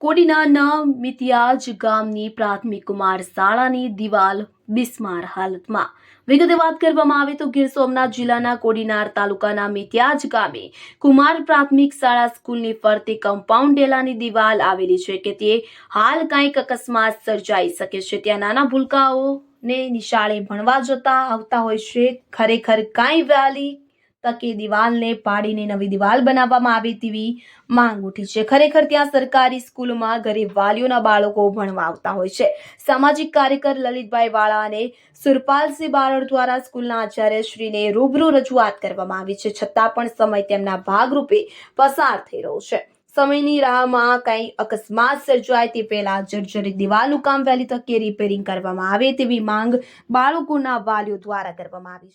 કોડીનારના મિતિયાજ ગામની પ્રાથમિક કુમાર શાળાની દિવાલ બિસ્માર હાલતમાં. વિગતે વાત કરવામાં આવે તો ગીર સોમનાથ જિલ્લાના કોડીનાર તાલુકાના મિતિયાજ ગામે કુમાર પ્રાથમિક શાળા સ્કૂલની ફરતે કમ્પાઉન્ડ ડેલાની દિવાલ આવેલી છે કે તે હાલ કંઈક અકસ્માત સર્જાઈ શકે છે. ત્યાં નાના ભૂલકાઓને નિશાળે ભણવા જતા આવતા હોય છે. ખરેખર કાંઈ વહેલી તકે દિવાલને પાડીને નવી દિવાલ બનાવવામાં આવે તેવી માંગ ઉઠી છે. ખરેખર ત્યાં સરકારી સ્કૂલમાં ગરીબ વાલીઓના બાળકો ભણવા આવતા હોય છે. સામાજિક કાર્યકર લલિતભાઈ વાળા અને સુરપાલસિંહ બારડ દ્વારા સ્કૂલના આચાર્યશ્રીને રૂબરૂ રજૂઆત કરવામાં આવી છે, છતાં પણ સમય તેમના ભાગરૂપે પસાર થઈ રહ્યો છે. સમયની રાહમાં કંઈ અકસ્માત સર્જાય તે પહેલા જર્જરિત દિવાલનું કામ વહેલી તકે રિપેરિંગ કરવામાં આવે તેવી માંગ બાળકોના વાલીઓ દ્વારા કરવામાં આવી છે.